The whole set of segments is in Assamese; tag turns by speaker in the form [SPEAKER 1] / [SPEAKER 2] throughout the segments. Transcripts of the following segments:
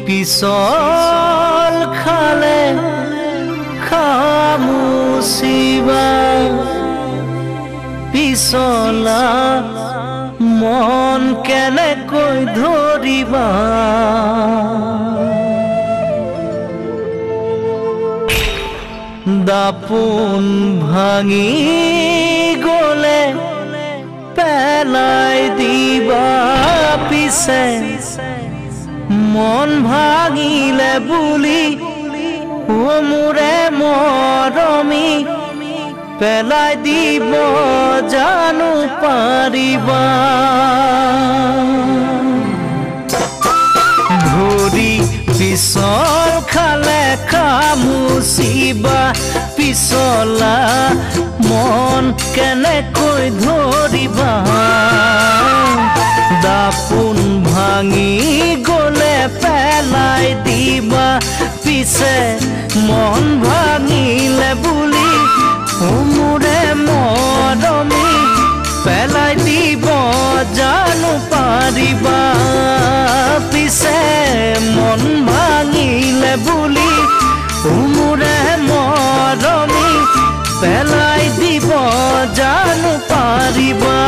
[SPEAKER 1] পিছল খালে খামুচিবা পিছলা মন কেনেকৈ ধৰিবা দাপোন ভাঙি গলে পেলাই দিবা পিছে মন ভাঙিলে বুলি মোৰে মৰমী পেলাই দিব জানো পাৰিবা ভৰি পিছল খালে খামুচিবা পিছলা মন কেনেকৈ ধৰিবা দাপোন ভাঙি গলে পেলাই দিবা পিছে মন ভাঙিলে বুলি মোৰে মৰমী পেলাই দিব জানো পাৰিবা পিছে মন ভাঙিলে বুলি মোৰে মৰমী পেলাই দিব জানো পাৰিবা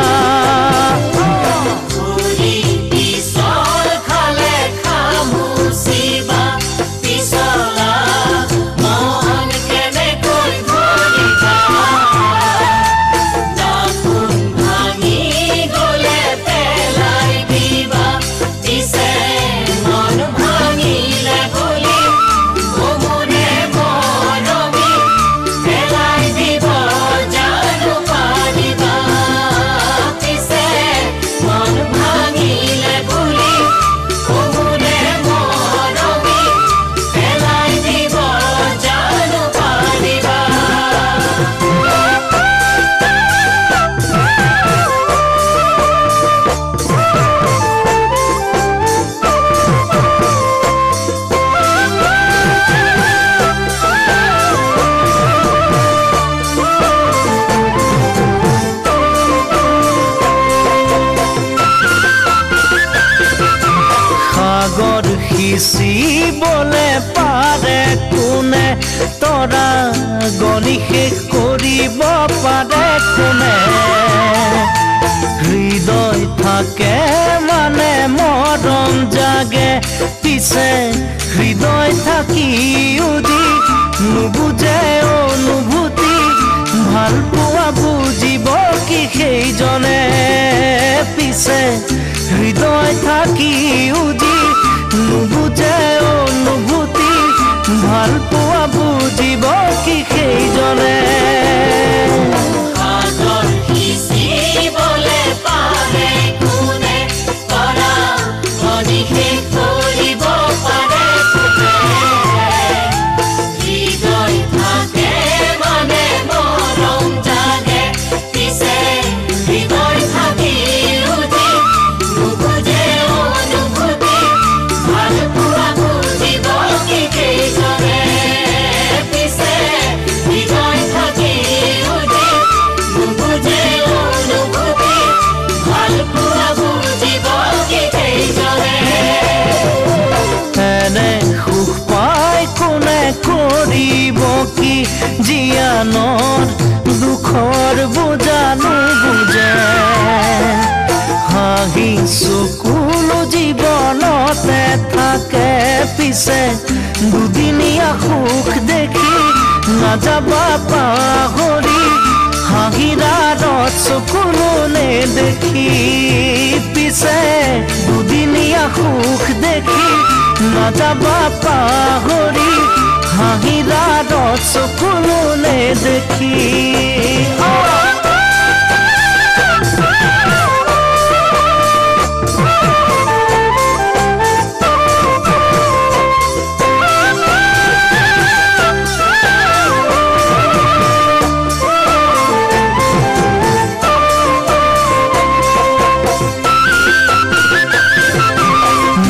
[SPEAKER 1] সিঁচিবলে পাৰে কোনে তৰা গণি শেষ কৰিব পাৰে কোনে হৃদয় থাকে মানে মৰম জাগে পিছে হৃদয় থাকিও যি নুবুজে অনুভূতি ভাল পোৱা বুজিব কি সেইজনে পিছে হৃদয় থাকিও যি নুবুজে অনুভূতি ভাল পোৱা বুজিব কি সেইজনে জীয়ানৰ দুখৰ বুজানো বুজে হাঁহি চকুলো জীৱনতে থাকে পিছে দুদিনীয়া সুখ দেখি নাযাবা পাহৰি হাঁহিৰাত চকুলো নেদেখি পিছে দুদিনীয়া সুখ দেখি নাযাবা পাহৰি হাঁহিৰাত চকুলো নেদেখি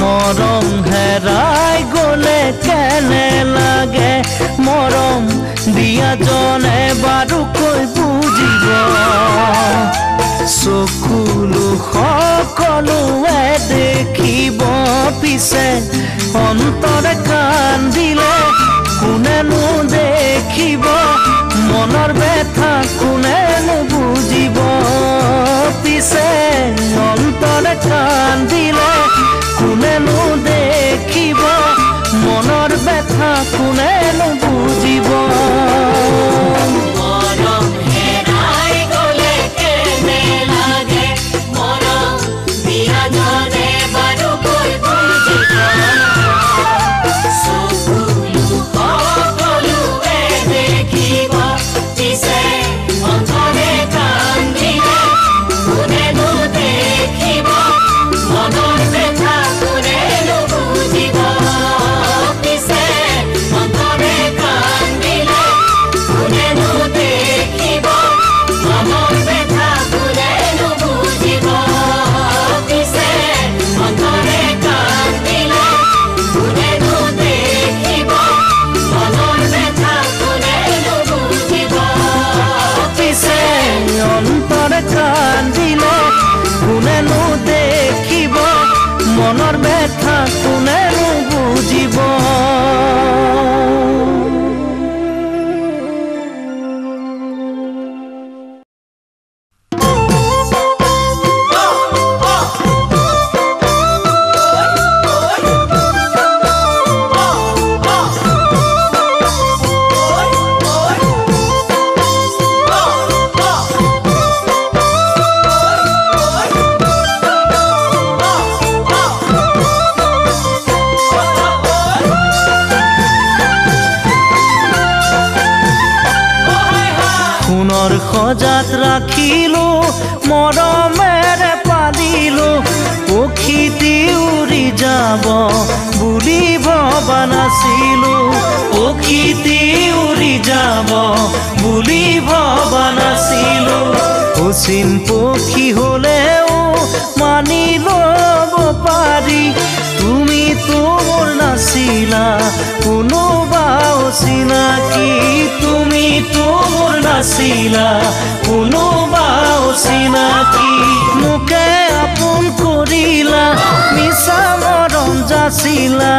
[SPEAKER 1] মৰম হেৰাই গলে কেনে লাগে মৰম দিয়া জনে বাৰুকৈ বুজিব চকুলো সকলোৱে দেখিব পিছে অন্তৰে কান্দিলে কোনেনো দেখিব মনৰ ব্যথা কোনেনো বুজিব পিছে অন্তৰে কান্দিলে কোনেনো দেখিব মনৰ ব্যথা কোনেনো বুজিব মনৰ ব্যথা কোনেনো বুজিব সজাত ৰাখিলো মৰমেৰে পালিলো পক্ষীটি উৰি যাব বুলি ভবা নাছিলো পক্ষীটি উৰি যাব বুলি ভবা নাছিলো অচিন পক্ষী হলেও মানি ল'ব পাৰি তুমি তোৰ নাছিলা কোনোবা অচিনাকি তুমি তোৰ নাছিলা কোনোবা অচিনাকি মোকে আপোন কৰিলা মিছা মৰম যাচিলা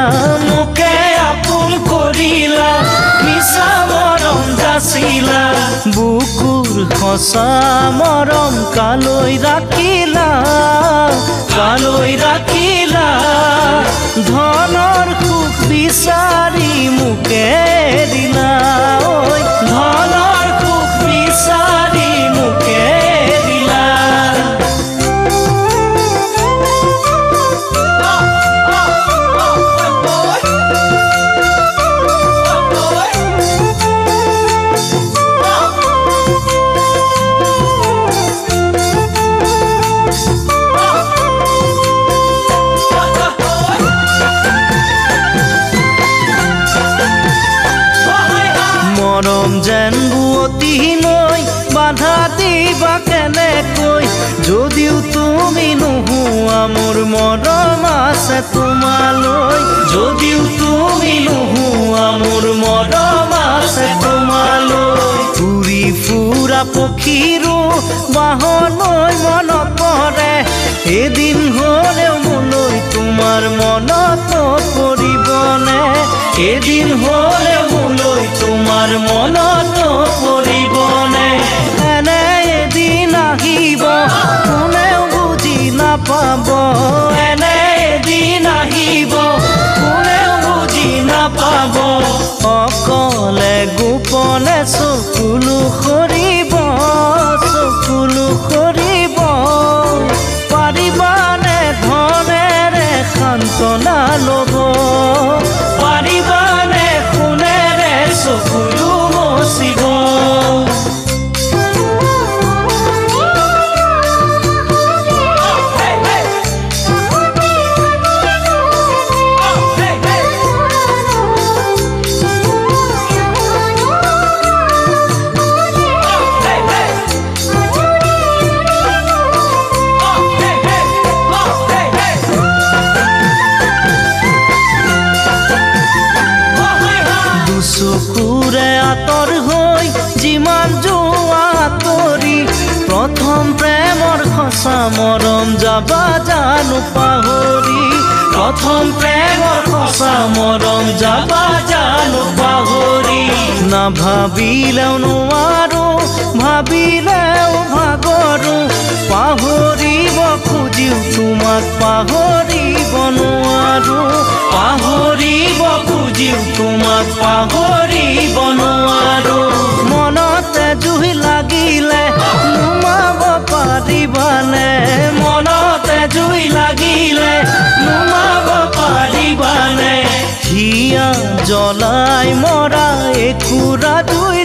[SPEAKER 1] মোকে আপোন কৰিলা মিছা মৰম যাচিলা বুকুৰ সঁচা মৰম কালৈ ৰাখিলা ধনৰ সুখ বিচাৰি মোকে দিলা ঐ ধনৰ সুখ বিচাৰি মোকে দিলা মৰম যেন বুৱতী নৈ বাধা দিবা কেনেকৈ যদিও তুমি নোহোৱা মোৰ মৰম আছে তোমালৈ যদিও তুমি নোহোৱা মোৰ মৰম আছে তোমালৈ উৰি ফুৰা পক্ষীৰো বাহলৈ মনত পৰে এদিন হ'লেও মোলৈ তোমাৰ মনত পৰিবনে এদিন হ'লেও মোলৈ তোমাৰ মনত পৰিবনে এনে এদিন আহিব কোনেও বুজি নাপাব এনে এদিন আহিব কোনেও বুজি নাপাব অকলে গোপনে চকুলো সৰিব পাৰিবানে ধনেৰে সান্তনা ল'ব পাৰিবানে সোণেৰে চকুলো মচিব চকুৰে আঁতৰ হৈ যিমান যোৱা আঁতৰি প্ৰথম প্ৰেমৰ সঁচা মৰম যাবা জানো পাহৰি প্ৰথম প্ৰেমৰ সঁচা মৰম যাবা জানো পাহৰি নাভাবিলেও নোৱাৰো ভাবিলেও ভাগৰো পাহৰিব খুজিও তোমাক পাহৰিব নোৱাৰো পাহৰিব খুজিও তোমাক পাহৰিব নোৱাৰো মনতে জুই লাগিলে নুমাব পাৰিবানে মনতে জুই লাগিলে নুমাব পাৰিবানে হিয়া জ্বলাই মৰা একুৰা জুই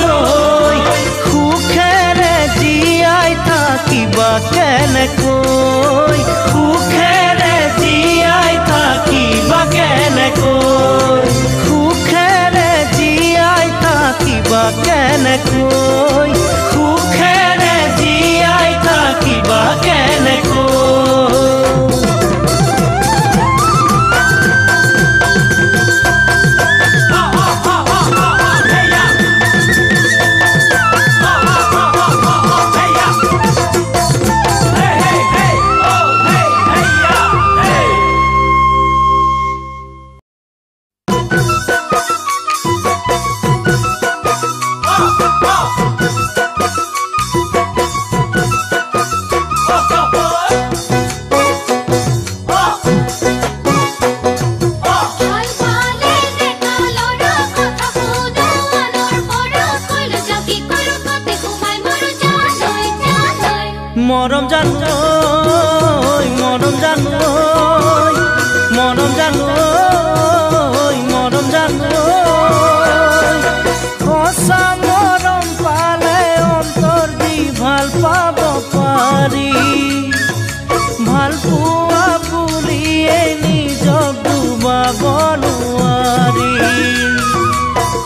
[SPEAKER 1] লৈ সুখেৰে জীয়াই থাকিবা কেনেকৈ সুখেৰে জীয়াই থাকিবা কেনেকৈ সুখেৰে জীয়াই থাকিবা কেনেকৈ সুখেৰে জীয়াই থাকিবা কেনেকৈ মৰম জানৈ মৰম জানৈ মৰম জানৈ মৰম জানৈ সঁচা মৰম পালে অন্তৰ দি ভাল পাব পাৰি ভাল পোৱা বুলিয়ে নিজক ডুবাব নোৱাৰি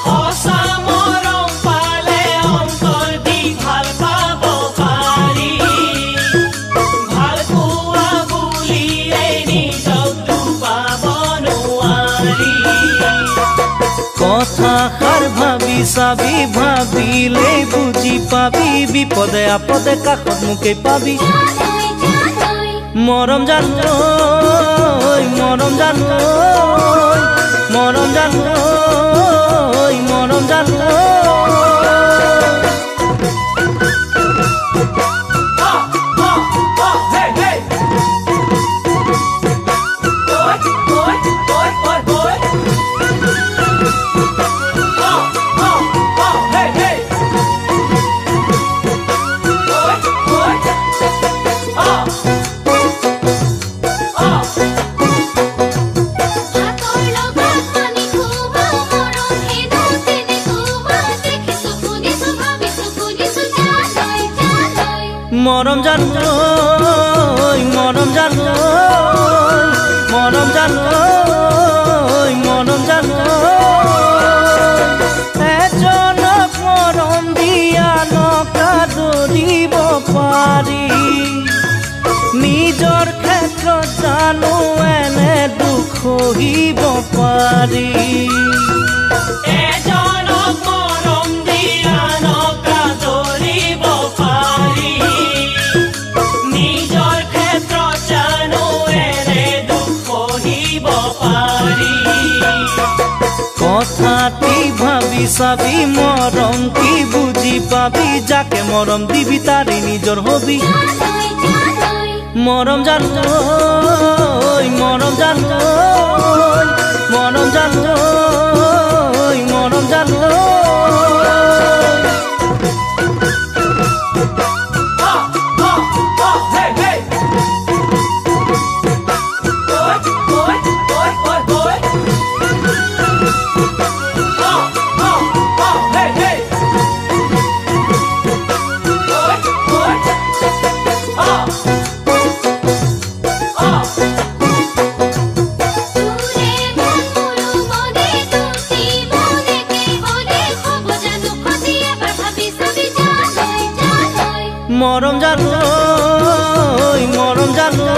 [SPEAKER 1] সঁচা মৰম পালে অন্তৰ দি ভাল পাব পাৰি কথাষাৰ ভাবি চাবি ভাবিলে বুজি পাবি বিপদে আপদে কাষত মোকে পাবি মৰম জানৈ মৰম জানৈ মৰম জানৈ মৰম জানৈ মৰম জানৈ মৰম জানৈ মৰম জানৈ মৰম জানৈ এজনক মৰম দিয়া নকাদৰিব পাৰি নিজৰ ক্ষেত্ৰত জানো এনে দুখ সহিব পাৰি এজনক মৰম দিয়া নকাদৰিব পাৰি কথাটি ভাবি চাবি মৰম কি বুজি পাবি যাকে মৰম দিবি তাৰে নিজৰ হবি মৰম জানৈ মৰম জানৈ মৰম জানৈ মৰম জানৈ মৰম জানৈ মৰম জানৈ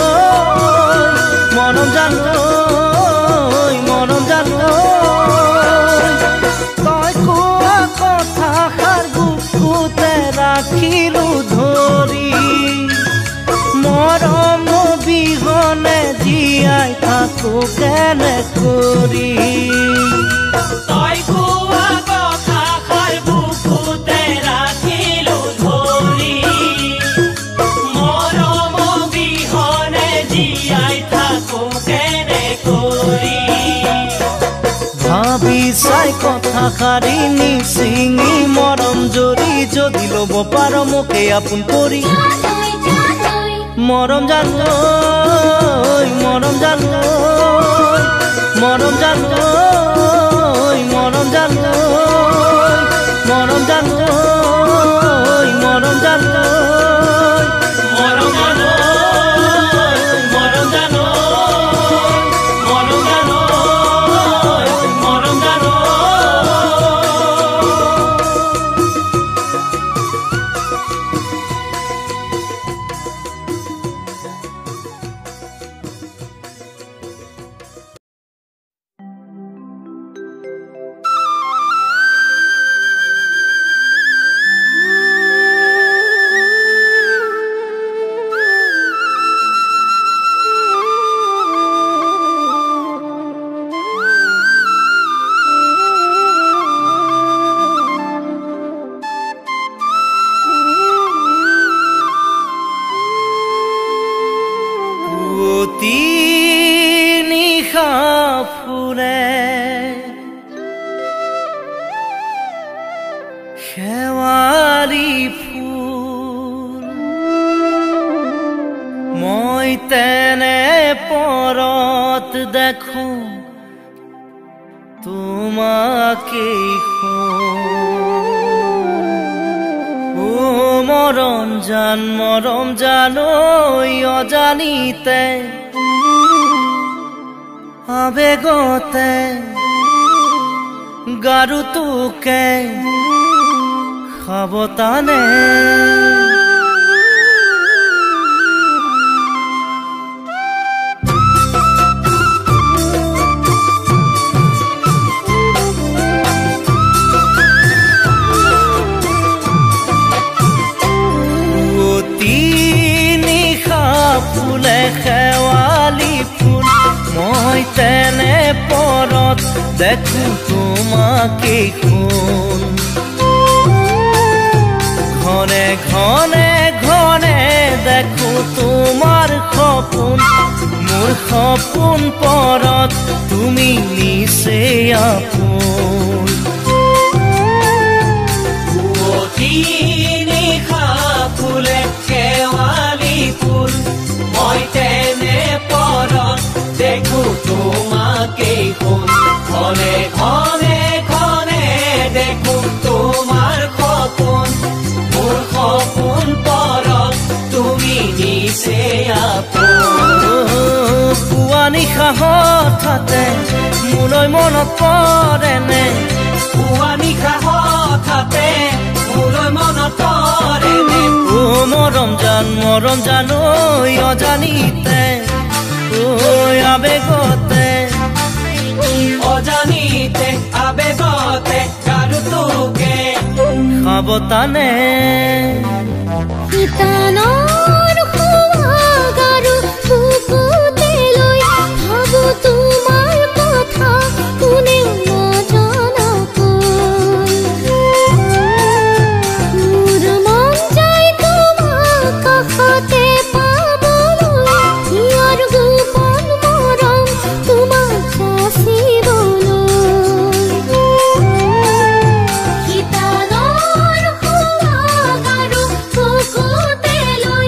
[SPEAKER 1] মৰম জানৈ মৰম জানৈ তই কোৱা কথাষাৰ বুকুতে ৰাখিলো ধৰি মৰম বিহন বিহনে জীয়াই থাকো কেনে কৰি
[SPEAKER 2] তই কোৱা কথাষাৰ বুকুতে ৰাখিলো ধৰি মৰম বিহনে জীয়াই থাকো কেনে কৰি
[SPEAKER 1] ভাবি চাই কথাষাৰি নিচিঙি মৰম জৰি যদি ল'ব পাৰ মোকে আপোন কৰি মৰম জানৈ মৰম জানৈ মৰম জানৈ মৰম জানৈ মৰম জানৈ মৰম জানৈ
[SPEAKER 2] মৰম জানৈ মৰম জানৈ মৰম জানৈ মৰম জানৈ
[SPEAKER 1] নিশা ফুলে শেৱালি ফুল মই তেনে পৰত দেখো তোমাকেই মৰম জানৈ অজানিতে আবেগতে গাৰু তোকে সাৱতানে ফুলে শেৱালি ফুল মই তেনে পৰত দেখো তোমাকেই ঘনে ঘনে ঘনে দেখো তোমাৰ সপোন মোৰ সপোন পৰত তুমি নিচেই আপোন
[SPEAKER 2] নিশা ফুলে শেৱালি ফুল মই তেনে পৰত দেখো তোমাকেই ঘনে ঘনে ঘনে দেখো তোমাৰ সপোন মোৰ সপোন পৰত তুমি নিচেই আপোন
[SPEAKER 1] পুৱা নিশা হঠাতে মোলৈ মনত পৰেনে
[SPEAKER 2] পুৱা নিশা হঠাতে মোলৈ মনত পৰেনে
[SPEAKER 1] মৰম জানৈ অজানিতে আবেগতে
[SPEAKER 2] অজানিতে আবেগতে গাৰু তোকে
[SPEAKER 1] সাৱতানে
[SPEAKER 3] শিতানৰ খোৱা গাৰু বুকুতে লৈ ভাবো তোমাৰ কথা কোনেও নজনাকৈ মোৰ মন যায় তোমাৰ কাষতে পাবলৈ ইয়াৰ গোপন মৰম তোমাক যাচিবলৈ শিতানৰ খোৱা গাৰু বুকুতে লৈ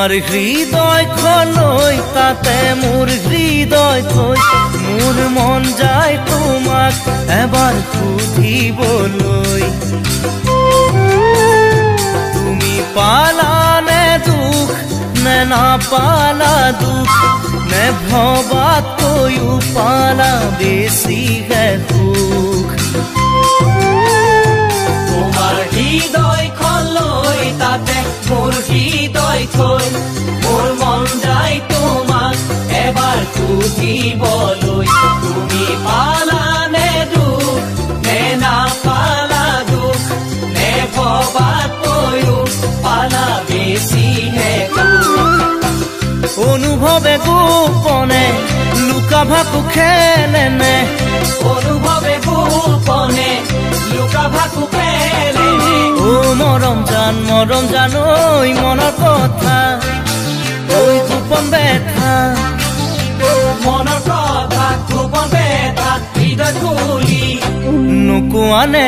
[SPEAKER 1] তোমাৰ হৃদয়খন লৈ তাতে মোৰ হৃদয় থৈ মোৰ মন যায় তোমাক এবাৰ সুধিবলৈ তুমি পালানে দুখ নে নাপালা দুখ নে ভবাতকৈও পালা বেছিহে সুখ
[SPEAKER 2] তোমাৰ হৃদয়খন লৈ তাতে মোৰ হৃদয় থৈ মোৰ মন যায় তোমাক এবাৰ সুধিবলৈ তুমি পালানে দুখ নে নাপালা দুখ নে ভবাতকৈও পালা বেছিহে সুখ
[SPEAKER 1] অনুভৱে গোপনে লুকা ভাকু খেলেনে
[SPEAKER 2] অনুভৱে গোপনে লুকা ভাকু খেলেনে
[SPEAKER 1] ও মৰম জান ঐ মনৰ কথা ঐ গোপন বেথা
[SPEAKER 2] মনৰ কথা গোপন বেথা হৃদয় খুলি
[SPEAKER 1] নোকোৱানে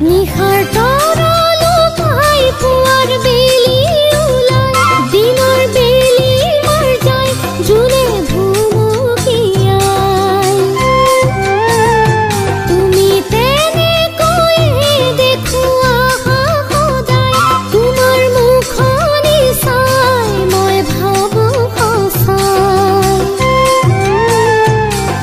[SPEAKER 3] নিশাৰ তৰা লুকাই পুৱাৰ বেলি ওলাই দিনৰ বেলি মাৰ যায় জোনে ভুমুকিয়াই তুমি তেনেকৈয়ে দেখুৱা সদায় তোমাৰ মুখনি চাই মই ভাবো সঁচাই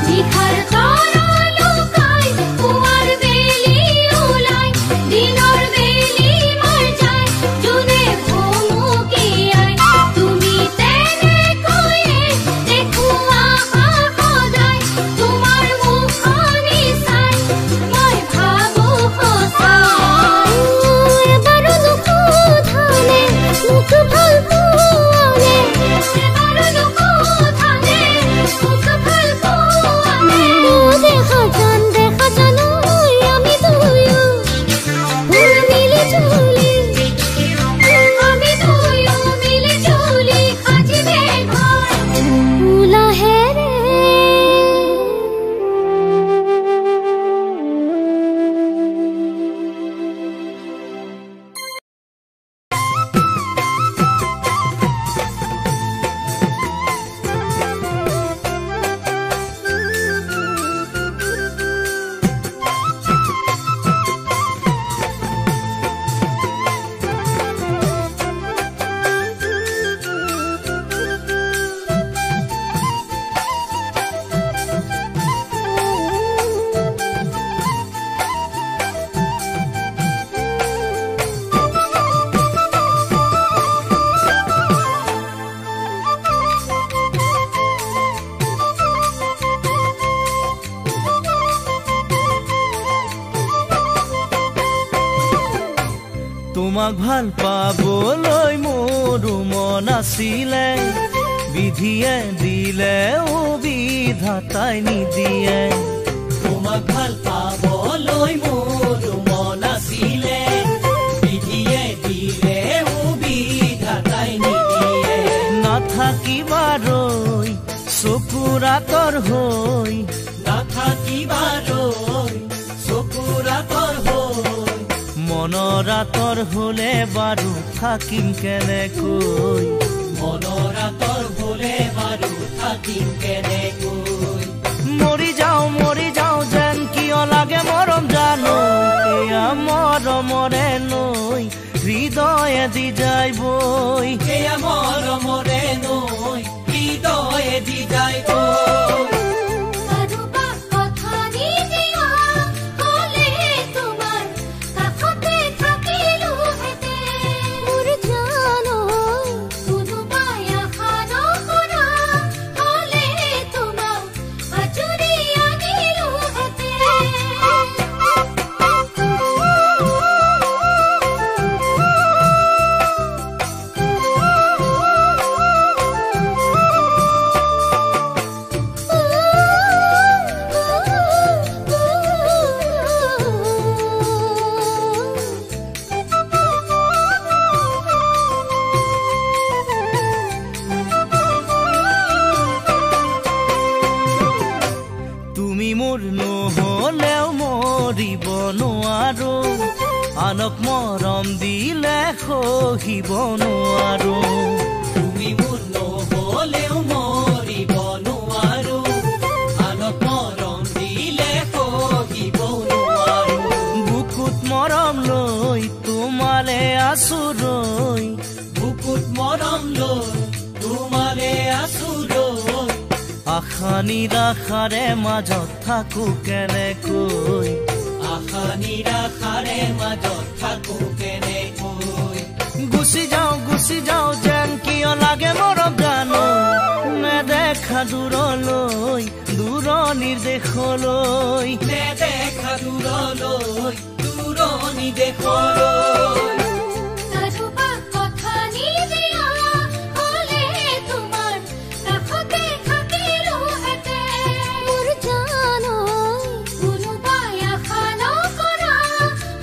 [SPEAKER 3] নিশাৰ তৰা লুকাই পুৱাৰ বেলি ওলাই দিনৰ বেলি মাৰ যায় জোনে ভুমুকিয়াই তুমি তেনেকৈয়ে দেখুৱা সদায় তোমাৰ মুখনি চাই মই ভাবো সঁচাই এবাৰো নুসুধানে মোক ভাল পোৱানে এবাৰো নুসুধানে মোক ভাল পোৱানে দেখা জান ঐ আমি দুয়ো মিলি জুলি আমি দুয়ো মিলি জুলি সাজিবে ঘৰ লাহেৰে
[SPEAKER 1] তোমাক ভাল পাবলৈ মোৰো মন আছিলে বিধিয়ে দিলে ও বিধাতাই নিদিয়ে
[SPEAKER 2] তোমাক ভাল পাবলৈ মোৰ মন আছিলে বিধিয়ে দিলে সুবিধাতাই নিদিয়ে
[SPEAKER 1] নাথাকিবাৰৈ চকুৰ আঁতৰ হৈ
[SPEAKER 2] নাথাকিবাৰৈ চকুৰ আঁতৰ হৈ
[SPEAKER 1] মনৰ আঁতৰ হলে বাৰু থাকিম কেনেকৈ
[SPEAKER 2] মনৰ আঁতৰ হলে বাৰু থাকিম কেনেকৈ
[SPEAKER 1] মৰি যাওঁ যেন কিয় লাগে মৰম জানো এয়া মৰমৰে নৈ হৃদয়ে দি যায় বৈ
[SPEAKER 2] এয়া মৰমৰে নৈ হৃদয়ে দি যায় গৈ
[SPEAKER 3] কাৰোবাক কথা নিদিয়া হ'লে তোমাৰ কাষতে থাকিলোহেঁতেন মোৰ জান কোনোবাই আশা নকৰা হ'লে তোমাক আঁচুৰি
[SPEAKER 1] তুমি মোৰ নহলেও মোৰ মৰিব নোৱাৰো আনক মৰম দিলে সহিব নোৱাৰো
[SPEAKER 2] তুমি মোৰ নহ'লেও মৰিব নোৱাৰো আনক মৰম দিলে সহিব নোৱাৰো
[SPEAKER 1] বুকুত মৰম লৈ তোমাৰে আছো ৰৈ
[SPEAKER 2] বুকুত মৰম লৈ তোমাৰে আছো ৰৈ
[SPEAKER 1] আশা নিৰাশাৰে মাজত থাকো কেনেকৈ
[SPEAKER 2] আশা নিৰাশাৰে মাজত থাকো কেনেকৈ
[SPEAKER 1] গুচি যাওঁ যেন কিয় লাগে মৰম জানো নেদেখা দূৰলৈ দূৰণিৰ দেশলৈ
[SPEAKER 2] নেদেখা দূৰলৈ দূৰণি দেশলৈ
[SPEAKER 3] কাৰোবা কথা নিদিয়া হ'লে তোমাৰ কাষতে থাকিলোহেঁতেন মোৰ জানৈ কোনোবাই আশা নকৰা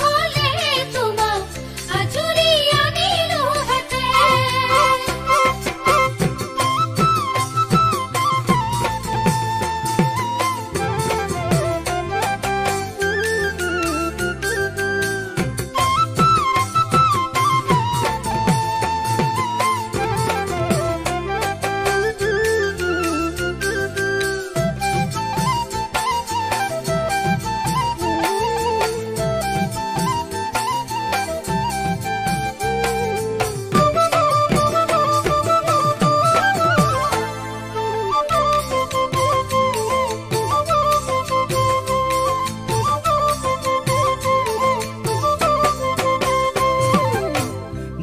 [SPEAKER 3] হ'লে তোমাক আজৰি আনিলোহেঁতেন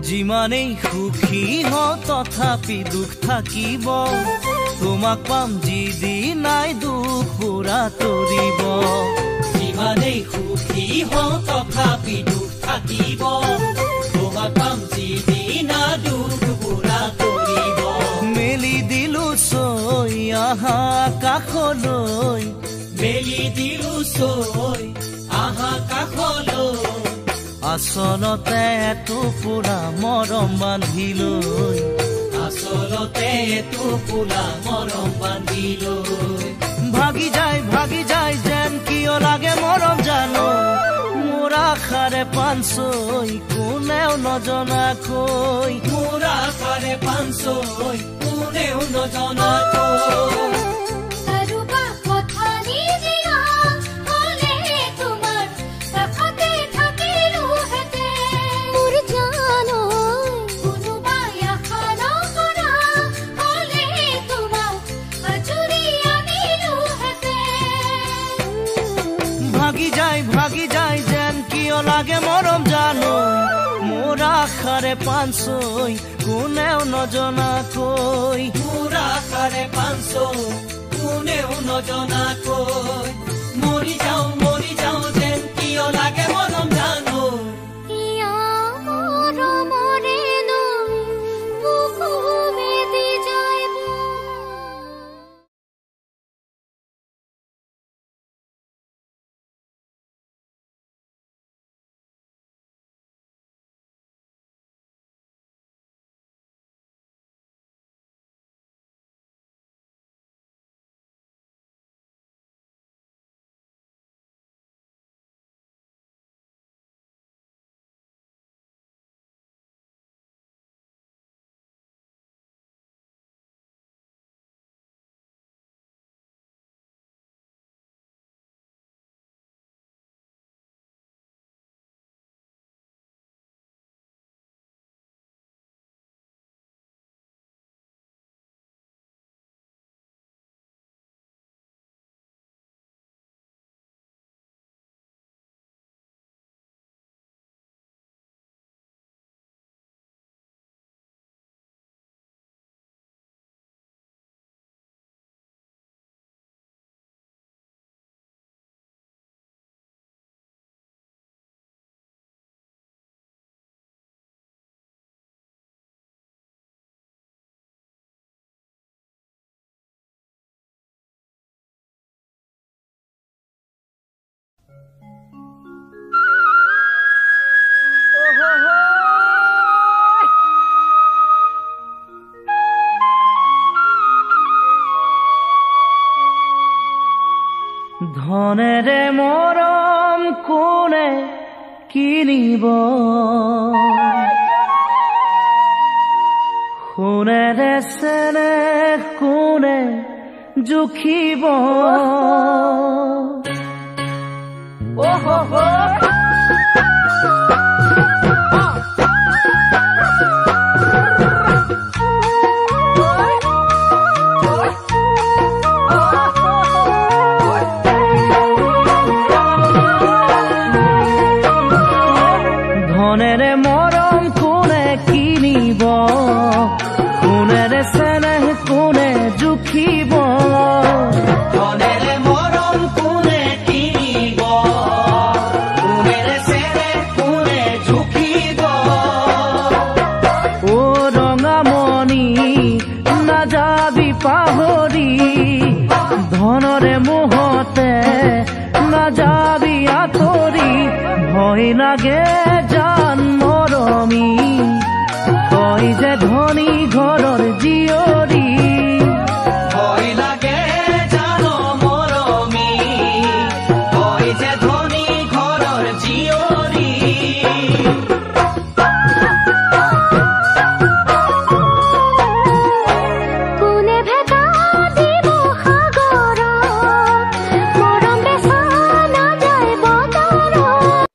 [SPEAKER 1] যিমানেই সুখী হওঁ তথাপি দুখ থাকিব তোমাক পাম যিদিনাই দুখ পুৰা তৰিব
[SPEAKER 2] যিমানেই সুখী হওঁ তথাপি দুখ থাকিব তোমাক পাম যিদিনা দুখ পুৰা তৰিব
[SPEAKER 1] মেলি দিলো চৈ আহা কাষলৈ
[SPEAKER 2] মেলি দিলো চৈ আহা কাষলৈ
[SPEAKER 1] আচলতে টোপোলা মৰম বান্ধিলৈ
[SPEAKER 2] আচলতে টোপোলা মৰম বান্ধিলৈ
[SPEAKER 1] ভাগি যায় যেন কিয় লাগে মৰম জানো মোৰ আশাৰে পাঞ্চৈ কোনেও নজনাকৈ
[SPEAKER 2] মোৰ আশাৰে পাঞ্চৈ কোনেও নজনাকৈ
[SPEAKER 3] কাৰোবা কথা নিদিয়া হ'লে তোমাৰ কাষতে থাকিলোহেঁতেন মোৰ জানৈ কোনোবাই আশা নকৰা হ'লে তোমাক আজৰি আনিলোহেঁতেন
[SPEAKER 1] ভাগি যায় যেন কিয় লাগে মৰম জানো মোৰ আশাৰে পাঞ্চৈ কোনেও নজনাকৈ
[SPEAKER 2] মোৰ আশাৰে পাঞ্চৈ কোনেও নজনাকৈ মৰি যাওঁ যেন কিয় লাগে মৰম জানো
[SPEAKER 1] ধনেৰে মৰম কোনে কিনিব সোণেৰে চেনেহ কোনে জুখিব ধনেৰে মৰম কোনে কিনিব সোণেৰে চেনেহ কোনে জুখিব
[SPEAKER 2] ধনেৰে মৰম কোনে কিনিব সোণেৰে চেনেহ কোনে জুখিব
[SPEAKER 1] ও ৰঙামণি নাযাবি পাহৰি ধনৰে মোহতে নাযাবি আঁতৰি ভয় লাগে জান মৰমী কয় যে ধনী ঘৰৰ জীয়ৰী
[SPEAKER 2] ভয় লাগে জান মৰমী কয় যে ধনী ঘৰৰ জীয়ৰী
[SPEAKER 3] কোনে ভেটা দিব সাগৰত মৰম বেচা নাযায় বতৰত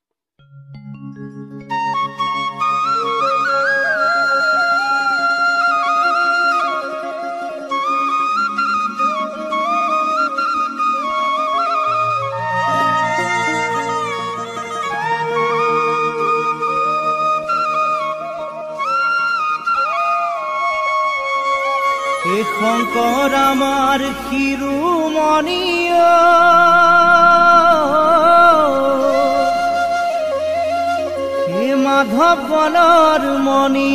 [SPEAKER 1] এই শংকৰ আমাৰ শিৰোমণি হে মাধৱ বনৰ মণি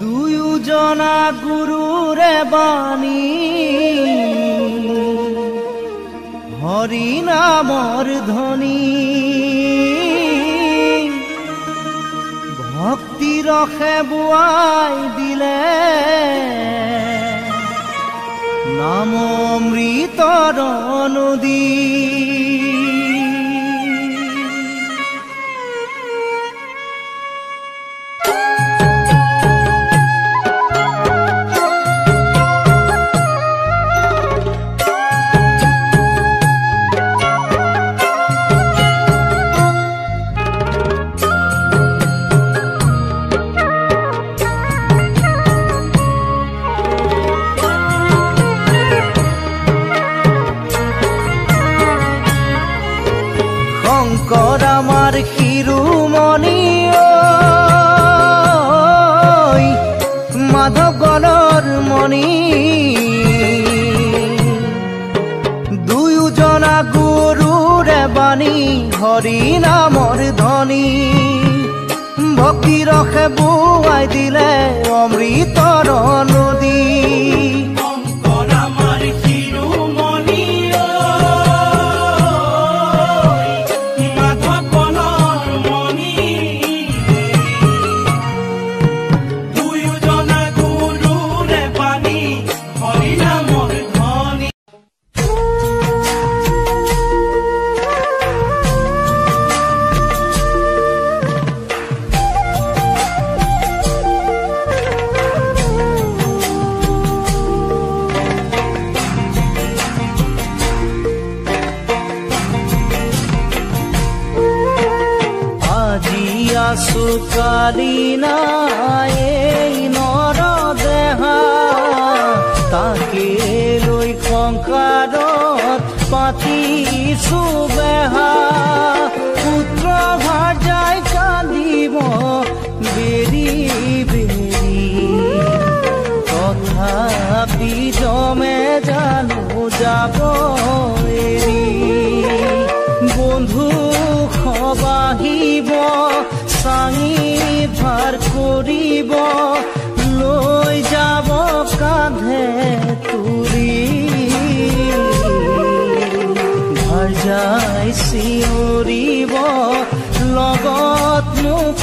[SPEAKER 1] দুয়োজনা গুৰুৰে বাণী হৰি নামৰ ধ্বনি ভক্তি ৰসে বোৱাই দিলে নাম অমৃতৰ নদী শংকৰ আমাৰ শিৰোমণি মাধৱ গণৰ মণি দুয়োজনা গুৰুৰে বাণী হৰি নামৰ ধ্বনি ভক্তি ৰসে বোৱাই দিলে অমৃতৰ নদী
[SPEAKER 2] শংকৰ আমাৰ শিৰোমণি মাধৱ বনৰ মণি দুয়োজনা গুৰুৰে বাণী হৰি নামৰ ধ্বনি
[SPEAKER 1] আছো কালি নাই নৰ দেহা তাকে লৈ সংসাৰত পাতিছো বেহা পুত্ৰ ভাজাই কান্দিব বেৰি বেৰি তথাপি জমে জানো যাব এৰি বন্ধু সবাহিব চাঙি ভাৰ কৰিব লৈ যাব কাঁধে তুৰি ভাৰ যাই চিঞৰিব লগত মোক